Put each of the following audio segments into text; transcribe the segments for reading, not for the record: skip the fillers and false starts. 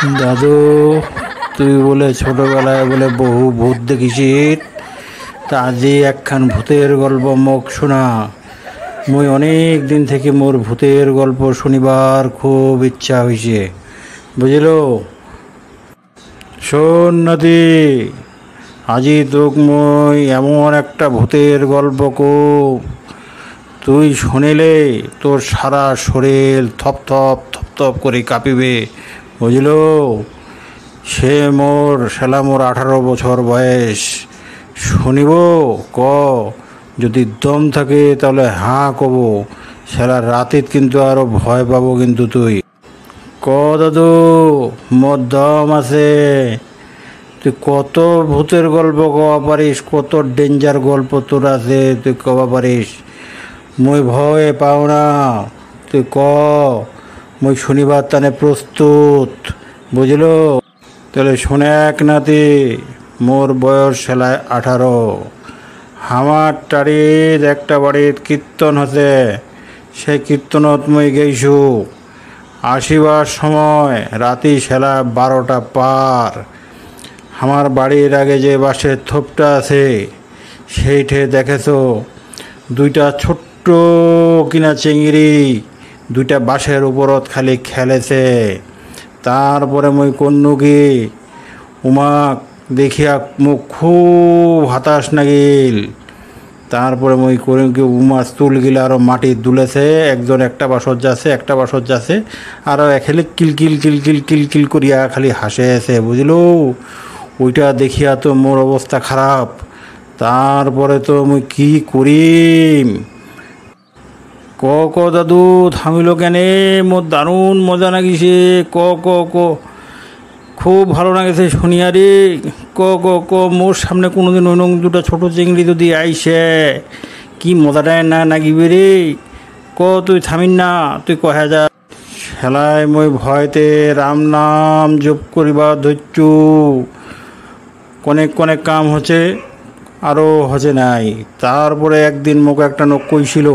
দাদু, তুই বলে ছোটবেলায় বলে বহু ভূত দেখিস, তা আজি একখান ভূতের গল্প মোক শোনা। মুই অনেক দিন থেকে মোর ভূতের গল্প শুনিবার খুব ইচ্ছা হইছে, বুঝল? শোন নাতি, আজি তোক মই এমন একটা ভূতের গল্প কব, তুই শুনিলে তোর সারা শরীর থপথপ থপথপ করে কাঁপিবে, বুঝল? মোর 18 বছর বয়স। শুনিব? ক, যদি দম থাকে তাহলে হাঁ কব, শালার রাতিত কিন্তু আরো ভয় পাবো কিন্তু তুই। ক দাদু, মোর দম আছে। তুই কত ভূতের গল্প কবা পারিস, কত ডেঞ্জার গল্প তোর আছে তুই কবা পারিস। মুই ভয় পাও না, তুই ক, মুই শুনিবার তানে প্রস্তুত, বুঝল? তাহলে শোনে এক নাতি, মোর বয়স সেলায় 18। আমার টাড়ির একটা বাড়ির কীর্তন হতে, সেই কীর্তনত মুই গেইছু। আসিবার সময় রাতি সেলা 12টা পার। আমার বাড়ির আগে যে বাঁশের থোপটা আছে, সেইঠে দেখেছ দুইটা ছোট্ট কিনা চিংড়ি দুইটা বাঁশের উপরত খালি খেলেছে। তারপরে মুই কন্যু কি উমাক দেখিয়া মুখ খুব হতাশ নাগিল। তারপরে মুই করি কি উমা চুল গিলা আরো মাটি দুলেছে, একজন একটা বাসর যাচ্ছে আরো খালি কিলকিল কিলকিল কিলকিল করিয়া খালি হাসে আছে, বুঝল? ওইটা দেখিয়া তো মোর অবস্থা খারাপ। তারপরে তো মুই কি করিম। ক ক দাদু, থামিল কেনে? মোর দারুণ মজা লাগিছে। ক ক ক, খুব ভালো লাগেছে শুনিয়া রে। ক ক ক, মোর সামনে কোনোদিন অন্য দুটা ছোট চিংড়ি যদি আইসে কি মজাটায় না নাগিবে রে। ক, তুই থামিন না, তুই কহে যা। খেলায় মই ভয়তে রাম নাম জপ করিবার ধরছু। কনেক কনেক কাম হচ্ছে, আরও হচ্ছে নাই। তারপরে একদিন মোক একটা নোক কইছিল,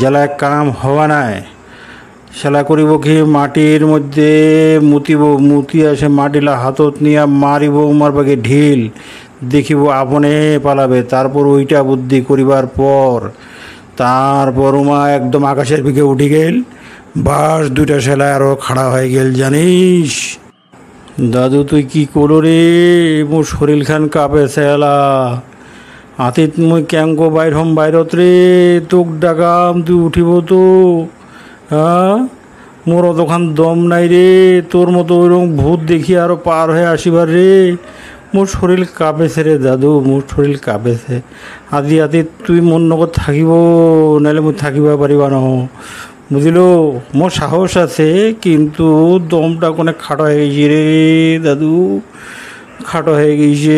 জেলায় কাম হওয়া নাই, সেলা করিব কি মাটির মধ্যে মুতিয়া সে মাটিলা হাতত নিয়ে মারিব উমার বাগে ঢিল, দেখিব আপনে পালাবে। তারপর ওইটা বুদ্ধি করিবার পর তারপর উমা একদম আকাশের দিকে উঠি গেল, বাস দুইটা সেলায় আরো খাড়া হয়ে গেল, জানিস? দাদু, তুই কি করো রে? মোর শরীর খান কাঁপে সেলা। আতিত মুই ক্যাঙ্কো বাইরত রে, তোক ডাকাম, তুই উঠিব তো? হ্যাঁ, মোর অতখান দম নাই রে তোর মতো ওইরকম ভূত দেখি আরো পার হয়ে আসিবার রে। মোর শরীর কাঁপেছে রে দাদু, মোর শরীর কাঁপেছে। আদি তুই মোর লগত থাকিব, নাহলে মুই থাকিবা পারিবা নহ, বুঝিল? মোর সাহস আছে, কিন্তু দমটা কোনে খাটো হয়ে গেছে রে দাদু, খাটো হয়ে গেছে।